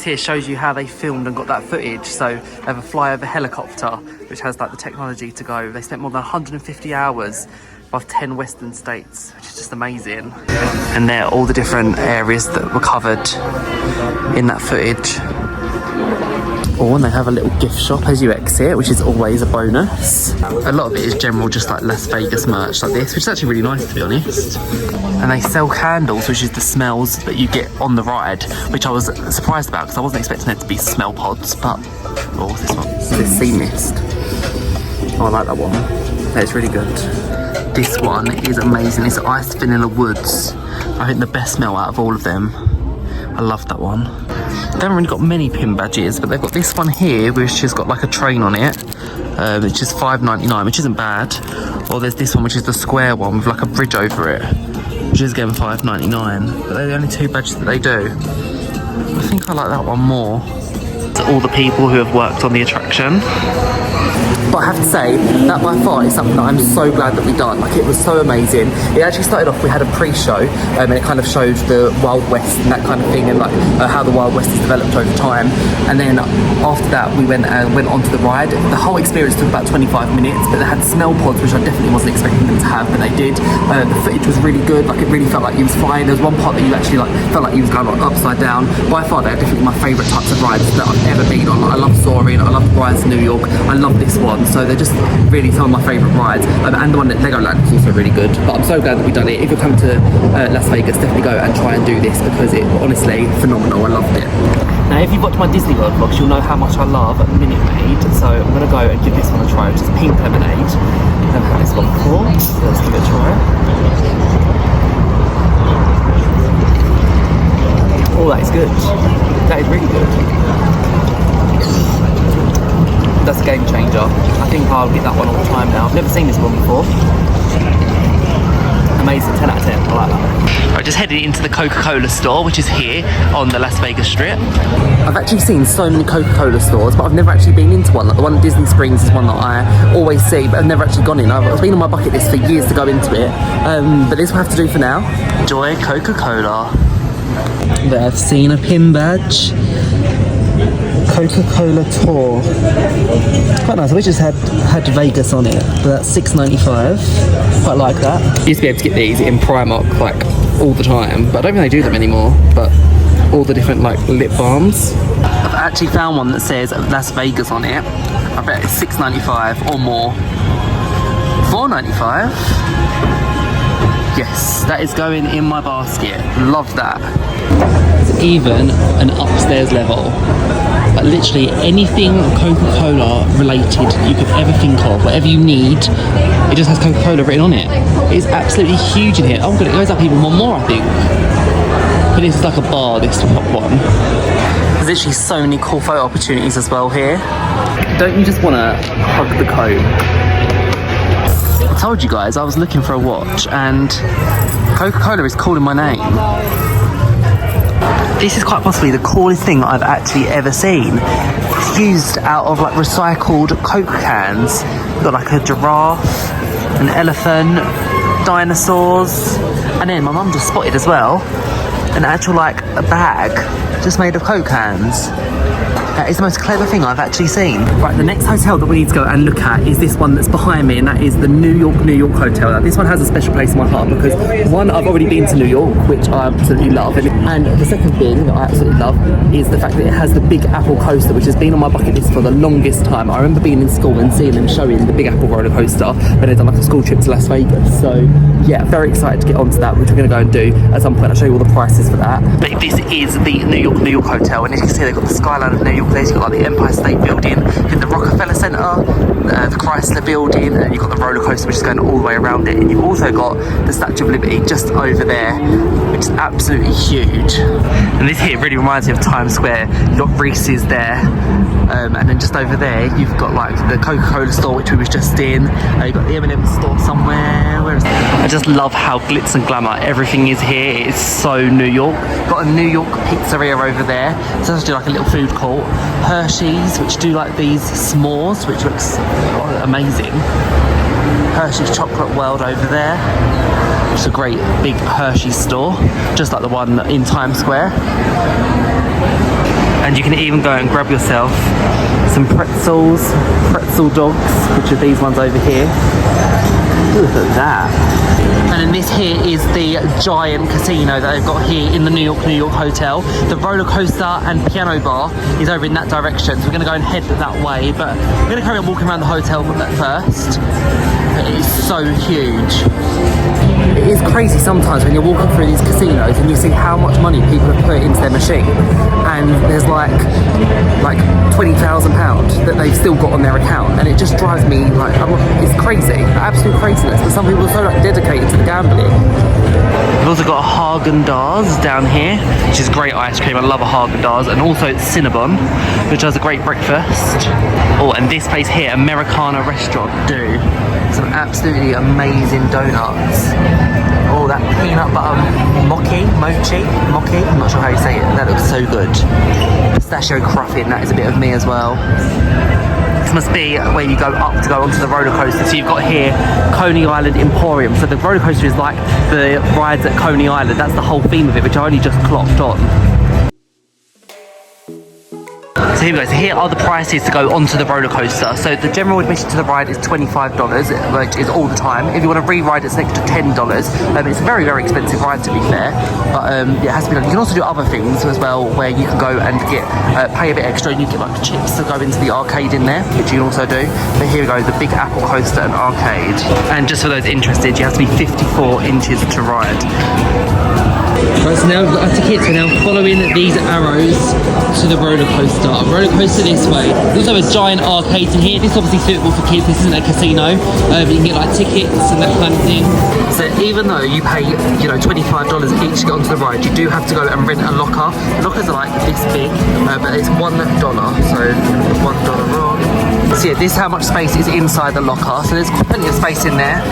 Here shows you how they filmed and got that footage. So they have a flyover helicopter which has like the technology to go. They spent more than 150 hours above 10 western states, which is just amazing. And there are all the different areas that were covered in that footage. Oh, and they have a little gift shop as you exit, which is always a bonus. A lot of it is general, just like Las Vegas merch like this, which is actually really nice to be honest. And they sell candles, which is the smells that you get on the ride, which I was surprised about because I wasn't expecting it to be smell pods, but oh, what's this one? This sea mist. Oh, I like that one. That's really good. This one is amazing. It's iced vanilla woods. I think the best smell out of all of them. I love that one. They haven't really got many pin badges, but they've got this one here, which has got like a train on it, which is $5.99, which isn't bad. Or there's this one, which is the square one with like a bridge over it, which is again $5.99. But they're the only two badges that they do. I think I like that one more. To all the people who have worked on the attraction. But I have to say, that by far is something that I'm so glad that we done. Like, it was so amazing. It actually started off, we had a pre-show, and it kind of showed the Wild West and that kind of thing, and like how the Wild West has developed over time. And then after that, we went onto the ride. The whole experience took about 25 minutes, but they had smell pods, which I definitely wasn't expecting them to have, but they did. The footage was really good. Like, it really felt like you was flying. There was one part that you actually like felt like you was going like upside down. By far, they're definitely my favourite types of rides that I've ever been on. Like, I love Soaring, I love Rise in New York, I love this one. So they're just really some of my favourite rides. And the one at Legoland is also really good. But I'm so glad that we've done it. If you're coming to Las Vegas, definitely go and try and do this because it honestly phenomenal. I loved it. Now, if you've watched my Disney World vlogs, you'll know how much I love Minute Maid. So I'm going to go and give this one a try, which is pink lemonade. I've never had this one before, so let's give it a try. Oh, that is good. That is really good. That's a game changer. I think I'll get that one all the time now. I've never seen this one before. Amazing, 10 out of 10, I like that. I just headed into the Coca-Cola store, which is here on the Las Vegas Strip. I've actually seen so many Coca-Cola stores, but I've never actually been into one. Like the one at Disney Springs is one that I always see, but I've never actually gone in. It's been on my bucket list for years to go into it, but this will have to do for now. Enjoy Coca-Cola. They've seen a pin badge. Coca-Cola Tour. Quite nice. I wish it had Vegas on it, but that's $6.95. Quite like that. I used to be able to get these in Primark like all the time, but I don't think they do them anymore. But all the different like lip balms. I've actually found one that says Las Vegas on it. I bet it's $6.95 or more. $4.95. Yes, that is going in my basket. Love that. There's even an upstairs level. Like literally anything Coca-Cola related you could ever think of, whatever you need, it just has Coca-Cola written on it. It's absolutely huge in here. Oh god, it goes up even one more, I think. But this is like a bar, this top one. There's literally so many cool photo opportunities as well here. Don't you just want to hug the coat? I told you guys I was looking for a watch and Coca-Cola is calling my name. This is quite possibly the coolest thing I've actually ever seen. It's used out of like recycled Coke cans. You've got like a giraffe, an elephant, dinosaurs, and then my mum just spotted as well an actual like a bag just made of Coke cans. That is the most clever thing I've actually seen. Right, the next hotel that we need to go and look at is this one that's behind me, and that is the New York Hotel. Now, this one has a special place in my heart because one, I've already been to New York, which I absolutely love, and the second thing that I absolutely love is the fact that it has the Big Apple coaster, which has been on my bucket list for the longest time. I remember being in school and seeing them showing the Big Apple roller coaster when they'd done like a school trip to Las Vegas. So yeah, very excited to get onto that, which we're going to go and do at some point. I'll show you all the prices for that. But this is the New York Hotel, and as you can see, they've got the skyline of New York. You've got like the Empire State Building, the Rockefeller Center, the Chrysler Building, and you've got the roller coaster which is going all the way around it. And you've also got the Statue of Liberty just over there, which is absolutely huge. And this here really reminds me of Times Square. You've got Reese's there, and then just over there you've got like the Coca-Cola store, which we was just in. You've got the M&M store somewhere. Where is it? I just love how glitz and glamour everything is here. It is so New York. Got a New York pizzeria over there, so that's like a little food court. Hershey's, which do like these s'mores, which looks amazing. Hershey's Chocolate World over there. It's a great big Hershey's store, just like the one in Times Square. And you can even go and grab yourself some pretzels, pretzel dogs, which are these ones over here. Look at that. And then this here is the giant casino that they've got here in the New York Hotel. The roller coaster and piano bar is over in that direction, so we're going to go and head that way. But we're going to carry on walking around the hotel first. It is so huge. It is crazy sometimes when you're walking through these casinos and you see how much money people have put into their machine, and there's like £20,000 that they've still got on their account, and it just drives me like, it's crazy, absolute craziness. But some people are so like dedicated to the gambling. We've also got a Haagen-Dazs down here, which is great ice cream. I love a Haagen-Dazs, and also Cinnabon, which does a great breakfast. Oh, and this place here, Americana Restaurant, do some absolutely amazing donuts. Oh, that peanut butter mochi, I'm not sure how you say it. That looks so good. Pistachio cruffin, that is a bit of me as well. This must be where you go up to go onto the roller coaster. So you've got here Coney Island Emporium. So the roller coaster is like the rides at Coney Island. That's the whole theme of it, which I only just clocked on. So here we go. So here are the prices to go onto the roller coaster. So the general admission to the ride is $25, which is all the time. If you want to re-ride, it's an extra $10. It's a very, very expensive ride, to be fair, but yeah, it has to be done. You can also do other things as well, where you can go and get pay a bit extra, and you get like chips to go into the arcade in there, which you can also do. But here we go, the Big Apple coaster and arcade. And just for those interested, you have to be 54 inches to ride. Right, so now we've got our tickets. We're now following these arrows to the roller coaster. A roller coaster this way. There's also a giant arcade in here. This is obviously suitable for kids. This isn't a casino. You can get like tickets and that kind of thing. So even though you pay, you know, $25 each to get onto the ride, you do have to go and rent a locker. The lockers are like this big, but it's $1. So $1 on. So yeah, this is how much space is inside the locker. So there's plenty of space in there.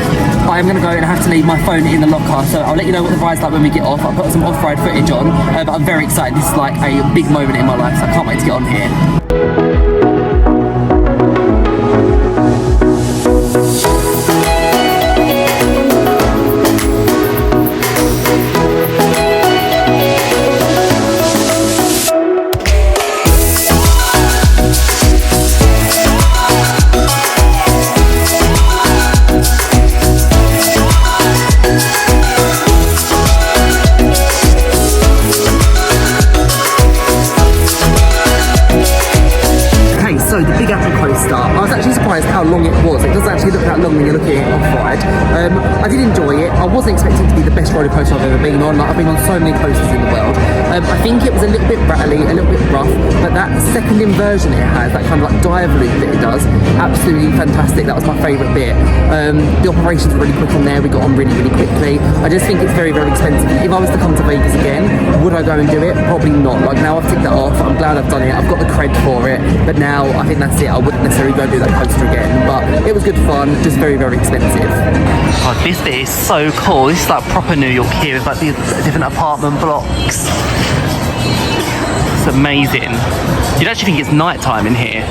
I'm going to go and have to leave my phone in the locker. So I'll let you know what the ride's like when we get off. I'll put some off-ride footage on, but I'm very excited. This is like a big moment in my life, so I can't wait to get on here. but I was actually surprised how long it was. It doesn't actually look that long when you're looking at it off-ride. I did enjoy it. I wasn't expecting it to be the best roller coaster I've ever been on. Like, I've been on so many coasters in the world. I think it was a little bit rattly, a little bit rough, but that second inversion it has, that kind of like dive loop that it does, absolutely fantastic. That was my favourite bit. The operations were really quick on there. We got on really, really quickly. I just think it's very, very expensive. If I was to come to Vegas again, would I go and do it? Probably not. Like, now I've ticked that off. I'm glad I've done it. I've got the cred for it. But now I think that's it. I wouldn't necessarily go and do that coaster again. But it was good fun, just very, very expensive. Oh, this bit is so cool. This is like proper New York here with like these different apartment blocks. It's amazing. You'd actually think it's night time in here.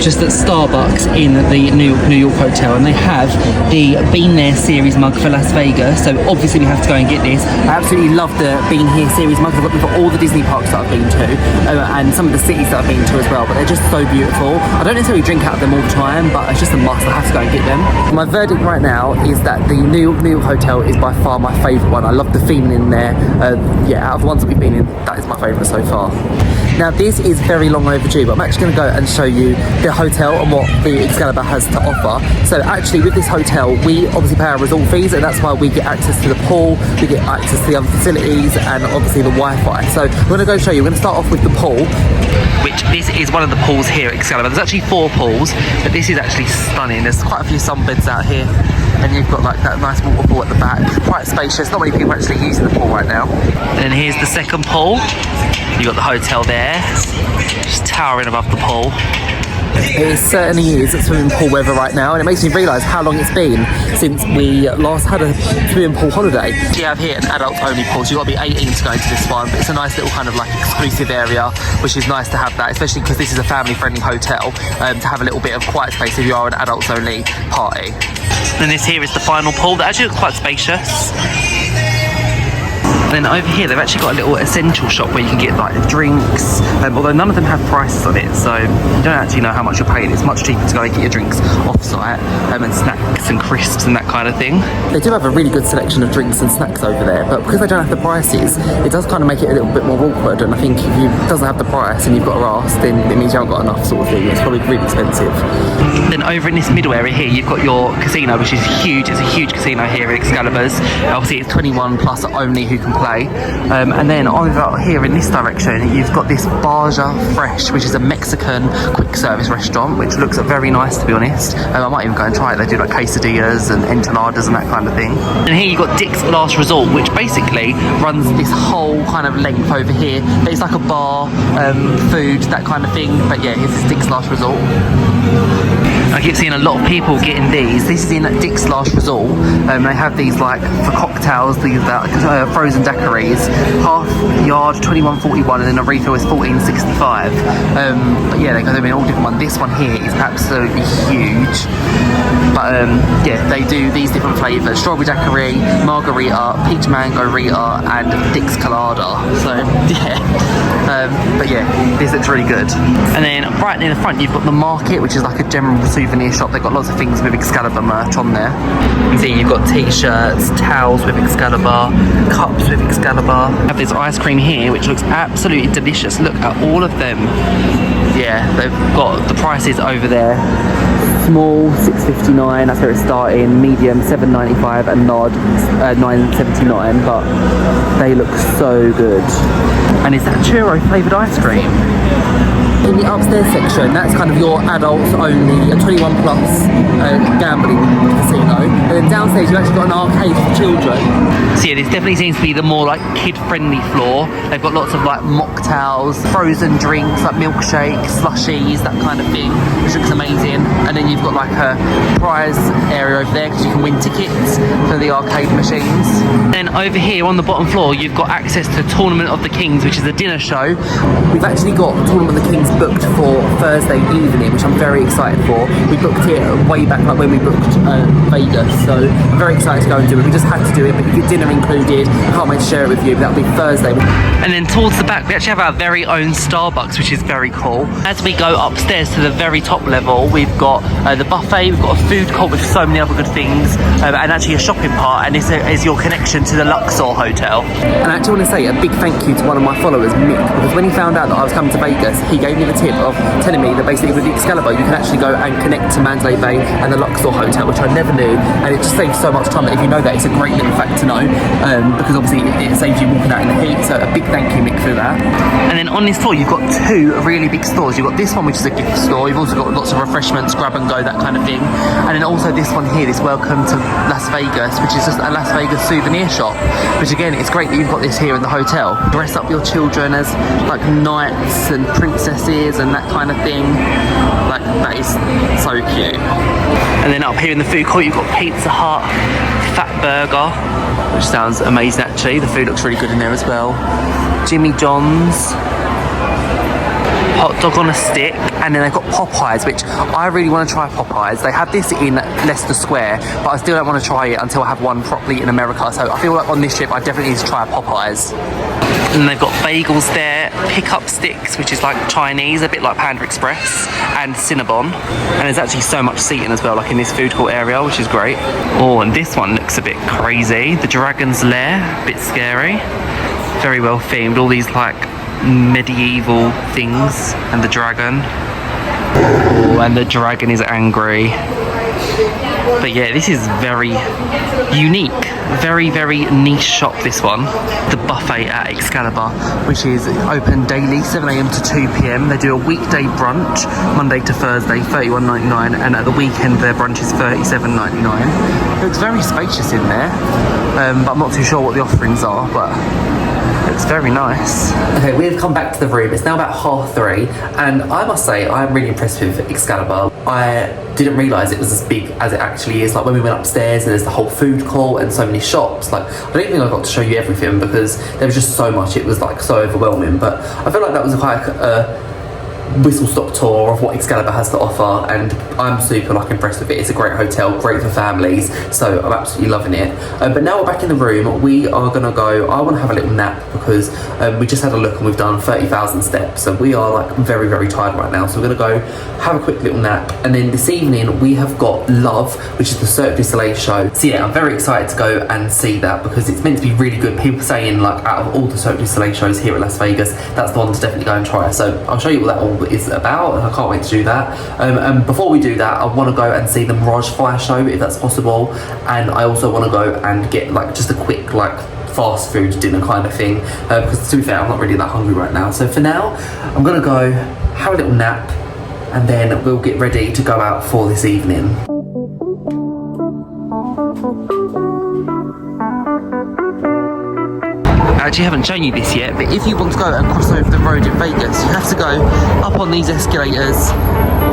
Just at Starbucks in the New York Hotel, and they have the Been There series mug for Las Vegas, so obviously we have to go and get this. I absolutely love the Been Here series mug. I've got them for all the Disney parks that I've been to, and some of the cities that I've been to as well, but they're just so beautiful. I don't necessarily drink out of them all the time, but it's just a must. I have to go and get them. My verdict right now is that the New York Hotel is by far my favourite one. I love the theming in there. Yeah, out of the ones that we've been in, that is my favourite so far. Now this is very long overdue, but I'm actually going to go and show you the hotel and what the Excalibur has to offer. So actually with this hotel, we obviously pay our resort fees, and that's why we get access to the pool, we get access to the other facilities, and obviously the Wi-Fi. So we're going to go show you. We're going to start off with the pool. Which this is one of the pools here at Excalibur. There's actually 4 pools, but this is actually stunning. There's quite a few sunbeds out here, and you've got like that nice waterfall at the back. Quite spacious. Not many people are actually using the pool right now. And here's the second pool. You got the hotel there, just towering above the pool. It certainly is swimming pool weather right now, and it makes me realise how long it's been since we last had a swimming pool holiday. You have here an adult only pool, so you've got to be 18 to go into this one, but it's a nice little kind of like exclusive area, which is nice to have that, especially because this is a family friendly hotel, to have a little bit of quiet space if you are an adults only party. And this here is the final pool that actually looks quite spacious. And then over here they've actually got a little essential shop where you can get like drinks, although none of them have prices on it, so you don't actually know how much you're paying. It's much cheaper to go and get your drinks off site, and snacks and crisps and that kind of thing. They do have a really good selection of drinks and snacks over there, but because they don't have the prices, it does kind of make it a little bit more awkward, and I think if you doesn't have the price and you've got to ask, then it means you haven't got enough sort of thing. It's probably really expensive. Then over in this middle area here, you've got your casino, which is huge. It's a huge casino here at Excalibur's. Obviously it's 21 plus only who can play. And then over here in this direction, you've got this Baja Fresh, which is a Mexican quick service restaurant, which looks very nice, to be honest. I might even go and try it. They do like quesadillas and enchiladas and that kind of thing. And here you've got Dick's Last Resort, which basically runs this whole kind of length over here. It's like a bar, food, that kind of thing. But yeah, here's this Dick's Last Resort. I keep seeing a lot of people getting these. This is in Dick's Last Resort. They have these like for cocktails, these frozen daiquiris, half yard $21.41, and then a refill is $14.65. But yeah, they go in all different ones. This one here is absolutely huge. But yeah, they do these different flavours: strawberry daiquiri, margarita, peach mango rita, and Dick's colada. So yeah, but yeah, this looks really good. And then right near the front, you've got the market, which is like a general souvenir shop. They've got lots of things with Excalibur merch on there. You can see you've got t-shirts, towels with Excalibur, cups with Excalibur. I have this ice cream here, which looks absolutely delicious. Look at all of them. Yeah, they've got the prices over there. Small $6.59, that's where it's starting. Medium $7.95, and large $9.79. But they look so good. And it's that churro flavoured ice cream. In the upstairs section, that's kind of your adults only, a 21 plus gambling casino. And then downstairs, you've actually got an arcade for children. So yeah, this definitely seems to be the more like kid-friendly floor. They've got lots of like mocktails, frozen drinks, like milkshakes, slushies, that kind of thing, which looks amazing. And then you've got like a prize area over there because you can win tickets for the arcade machines. Then over here on the bottom floor, you've got access to Tournament of the Kings, which is a dinner show. We've actually got Tournament of the Kings booked for Thursday evening, which I'm very excited for. We booked it way back like when we booked Vegas, so I'm very excited to go and do it. We just had to do it, but you get dinner included. I can't wait to share it with you, but that'll be Thursday. And then towards the back, we actually have our very own Starbucks, which is very cool. As we go upstairs to the very top level, we've got the buffet, we've got a food court with so many other good things, and actually a shopping part, and this is your connection to the Luxor Hotel. And I actually want to say a big thank you to one of my followers, Mick, because when he found out that I was coming to Vegas, he gave me the tip of telling me that basically with the Excalibur you can actually go and connect to Mandalay Bay and the Luxor Hotel, which I never knew, and it just saves so much time. That if you know that, it's a great little fact to know, because obviously it saves you walking out in the heat, so a big thank you, Mick, for that. And then on this tour you've got two really big stores. You've got this one, which is a gift store. You've also got lots of refreshments, grab and go, that kind of thing. And then also this one here, this Welcome to Las Vegas, which is just a Las Vegas souvenir shop, which again, it's great that you've got this here in the hotel. Dress up your children as like knights and princesses and that kind of thing. Like, that is so cute. And then up here in the food court, you've got Pizza Hut, Fat Burger, which sounds amazing actually. The food looks really good in there as well. Jimmy John's, hot dog on a stick, and then they've got Popeyes, which I really want to try Popeyes. They have this in Leicester Square, but I still don't want to try it until I have one properly in America. So I feel like on this trip I definitely need to try Popeyes. And they've got bagels there, pickup sticks, which is like Chinese, a bit like Panda Express, and Cinnabon. And there's actually so much seating as well, like in this food court area, which is great. Oh, and this one looks a bit crazy. The Dragon's Lair, a bit scary. Very well themed, all these like medieval things, and the dragon. Oh, and the dragon is angry. But yeah, this is very unique, very niche shop, this one. The buffet at Excalibur, which is open daily 7 AM to 2 PM. They do a weekday brunch Monday to Thursday, $31.99, and at the weekend their brunch is $37.99. It looks very spacious in there, but I'm not too sure what the offerings are, but it's very nice. Okay, we have come back to the room. It's now about 3:30, and I must say I'm really impressed with Excalibur. I didn't realise it was as big as it actually is. Like when we went upstairs and there's the whole food court and so many shops, like I don't think I got to show you everything because there was just so much. It was like so overwhelming, but I feel like that was quite a whistle-stop tour of what Excalibur has to offer, and I'm super like impressed with it. It's a great hotel, great for families, so I'm absolutely loving it. But now we're back in the room. We are gonna go, I want to have a little nap because we just had a look and we've done 30,000 steps, so we are like very tired right now, so we're gonna go have a quick little nap. And then this evening we have got Love, which is the Cirque Du Soleil show. So yeah, I'm very excited to go and see that because it's meant to be really good. People saying like out of all the Cirque Du Soleil shows here at Las Vegas, that's the one to definitely go and try. So I'll show you what that all is about, and I can't wait to do that. And before we do that, I want to go and see the Mirage fire show if that's possible, and I also want to go and get like just a quick like fast food dinner kind of thing, because to be fair I'm not really that hungry right now. So for now I'm gonna go have a little nap, and then we'll get ready to go out for this evening. I actually haven't shown you this yet, but if you want to go and cross over the road in Vegas, you have to go up on these escalators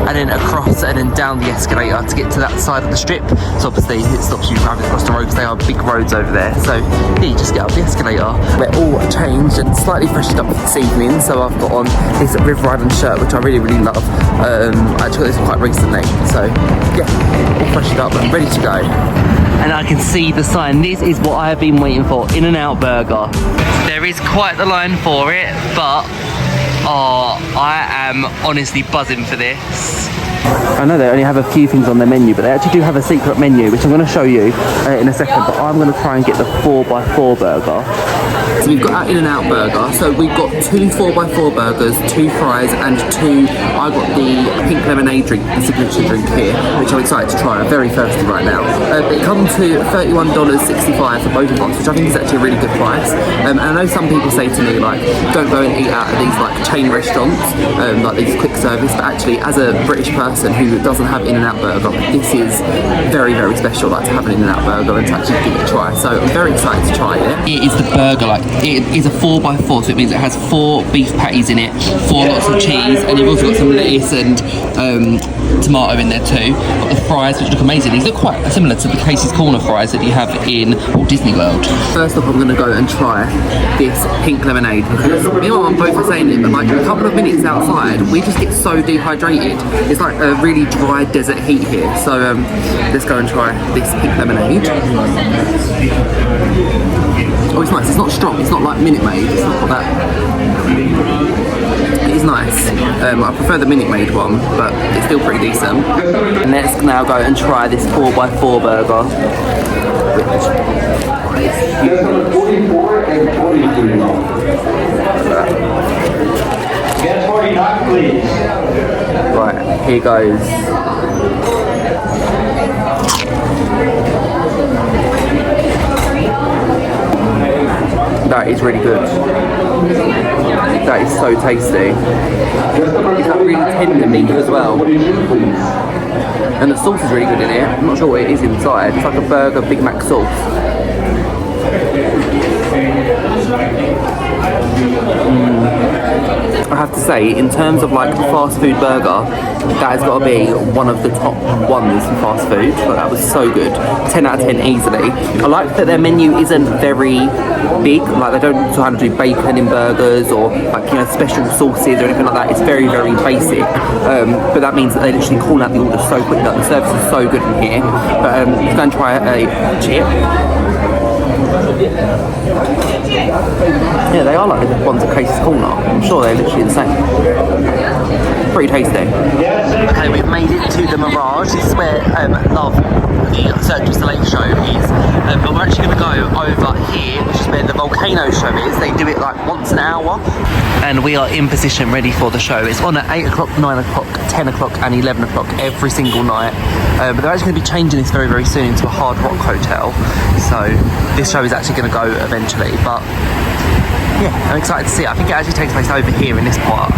and then across and then down the escalator to get to that side of the strip. So obviously it stops you driving across the road because they are big roads over there. So yeah, you just get up the escalator. We're all changed and slightly freshened up this evening. So I've got on this River Island shirt, which I really love. I actually got this quite recently. So yeah, all freshened up and ready to go. And I can see the sign. This is what I have been waiting for, In-N-Out Burger. There is quite the line for it, but I am honestly buzzing for this. I know they only have a few things on their menu, but they actually do have a secret menu, which I'm going to show you in a second, but I'm going to try and get the 4x4 burger. So we've got our In-N-Out Burger, so we've got 2 4x4 burgers, 2 fries, and 2, I got the pink lemonade drink, the signature drink here, which I'm excited to try. I'm very thirsty right now. It comes to $31.65 for both of us, which I think is actually a really good price. And I know some people say to me, like, don't go and eat out at these like chain restaurants, like these quick service, but actually as a British person who doesn't have In-N-Out Burger, this is very special, like to have an In-N-Out Burger and to actually give it a try. So I'm very excited to try it. It is the burger, like it is a 4x4, so it means it has 4 beef patties in it, 4 lots of cheese, and you've also got some lettuce and tomato in there too. Got the fries, which look amazing. These look quite similar to the Casey's Corner fries that you have in Walt Disney World. First off, I'm going to go and try this pink lemonade because me and my mum both are saying it, but like a couple of minutes outside, we just get so dehydrated. It's like a really dry desert heat here. So let's go and try this pink lemonade. Oh, it's nice. It's not strong. It's not like Minute Maid. It's not that. It is nice. I prefer the Minute Maid one, but it's still pretty decent. And let's now go and try this 4x4 burger. Number 44 and 43. Get 49, please. Right, here goes. That is really good. That is so tasty. It's got really tender meat as well. And the sauce is really good in it. I'm not sure what it is inside. It's like a burger Big Mac sauce. I have to say, in terms of like fast food burger, that has got to be one of the top ones for fast food. Like, that was so good. 10 out of 10 easily. I like that their menu isn't very big. Like, they don't try to do bacon in burgers or like, you know, special sauces or anything like that. It's very, very basic. But that means that they literally call out the order so quick. Like, the service is so good in here. But let's go and try a chip. Yeah, they are like the ones at Casey's Corner. I'm sure they're literally the same. Pretty tasty. Okay, we've made it to the Mirage. This is where Love, the Cirque Du Soleil show is. But we're actually going to go over here, which is where the Volcano show is. They do it like once an hour. And we are in position ready for the show. It's on at 8 o'clock, 9 o'clock, 10 o'clock and 11 o'clock every single night. But they're actually going to be changing this very, very soon into a Hard Rock hotel. So this show is actually going to go eventually. But yeah, I'm excited to see it. I think it actually takes place over here in this part.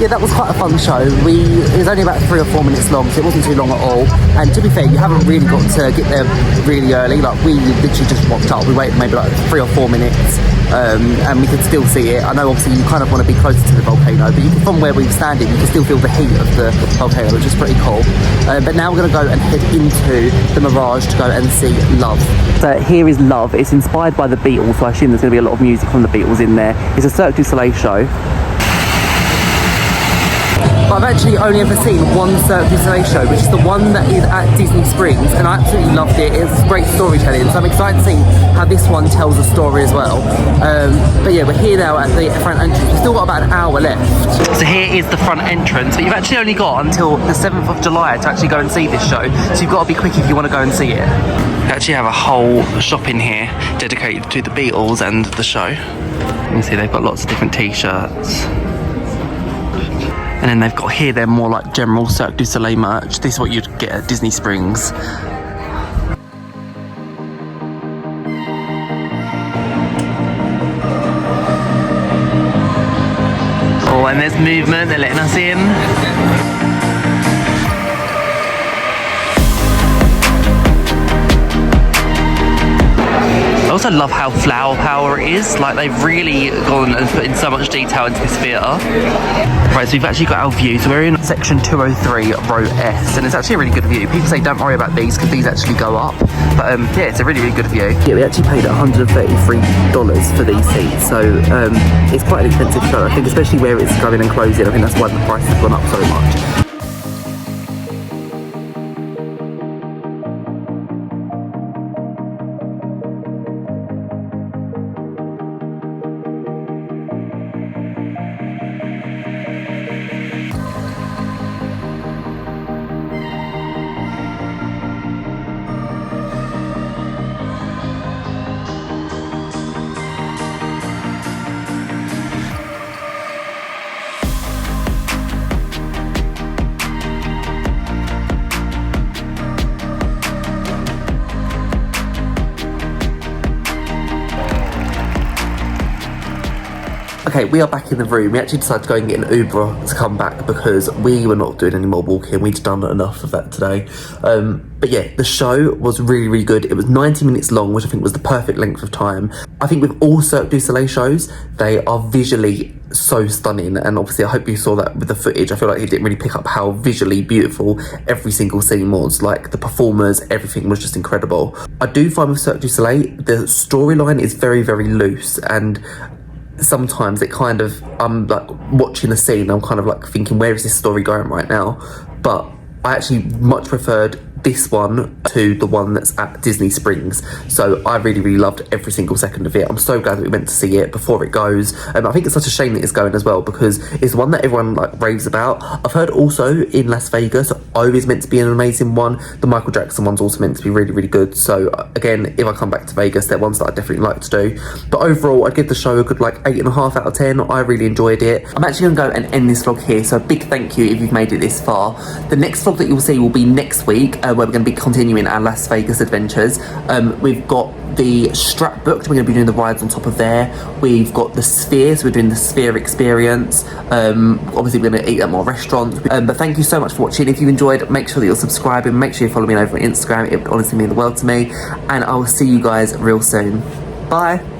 That was quite a fun show. It was only about 3 or 4 minutes long, so it wasn't too long at all. And to be fair, you haven't really got to get there really early. Like, we literally just walked up. We waited maybe like 3 or 4 minutes, and we could still see it. I know obviously you kind of want to be closer to the volcano, but from where we were standing, you can still feel the heat of the volcano, which is pretty cool. But now we're going to go and head into the Mirage to go and see Love. So here is Love. It's inspired by the Beatles, so I assume there's going to be a lot of music from the Beatles in there. It's a Cirque Du Soleil show. But I've actually only ever seen one Cirque Du Soleil show, which is the one that is at Disney Springs, and I absolutely loved it. It's great storytelling, so I'm excited to see how this one tells a story as well. But yeah, we're here now at the front entrance. We've still got about an hour left. So here is the front entrance, but you've actually only got until the 7th of July to actually go and see this show, so you've got to be quick if you want to go and see it. They actually have a whole shop in here dedicated to the Beatles and the show. You can see they've got lots of different t-shirts. And then they've got here, they're more like general Cirque Du Soleil merch. This is what you'd get at Disney Springs. Oh, and there's movement, they're letting us in. I also love how flower power it is. Like, they've really gone and put in so much detail into this theatre. Right, so we've actually got our view. So we're in section 203, row S, and it's actually a really good view. People say don't worry about these because these actually go up. But yeah, it's a really, really good view. Yeah, we actually paid $133 for these seats. So it's quite an expensive show. I think especially where it's going and closing, I think that's why the price has gone up so much. Okay, we are back in the room. We actually decided to go and get an Uber to come back because we were not doing any more walking. We'd done enough of that today. But yeah, the show was really, really good. It was 90 minutes long, which I think was the perfect length of time. I think with all Cirque du Soleil shows, they are visually so stunning, and obviously I hope you saw that with the footage. I feel like it didn't really pick up how visually beautiful every single scene was. Like the performers, everything was just incredible. I do find with Cirque du Soleil, the storyline is very, very loose, and sometimes it kind of, I'm like watching the scene, I'm kind of like thinking, where is this story going right now? But I actually much preferred this one to the one that's at Disney Springs. So I really, really loved every single second of it. I'm so glad that we went to see it before it goes. I think it's such a shame that it's going as well, because it's one that everyone like raves about. I've heard also in Las Vegas, O is meant to be an amazing one. The Michael Jackson one's also meant to be really, really good. So again, if I come back to Vegas, they're ones that I definitely like to do. But overall, I'd give the show a good like 8.5 out of 10. I really enjoyed it. I'm actually gonna go and end this vlog here. So a big thank you if you've made it this far. The next vlog that you'll see will be next week, where we're going to be continuing our Las Vegas adventures. We've got the Strap booked. We're going to be doing the rides on top of there. We've got the Sphere, so we're doing the Sphere experience. Obviously we're going to eat at more restaurants. But thank you so much for watching. If you enjoyed, make sure that you're subscribing. Make sure you follow me over on Instagram. It would honestly mean the world to me. And I will see you guys real soon. Bye.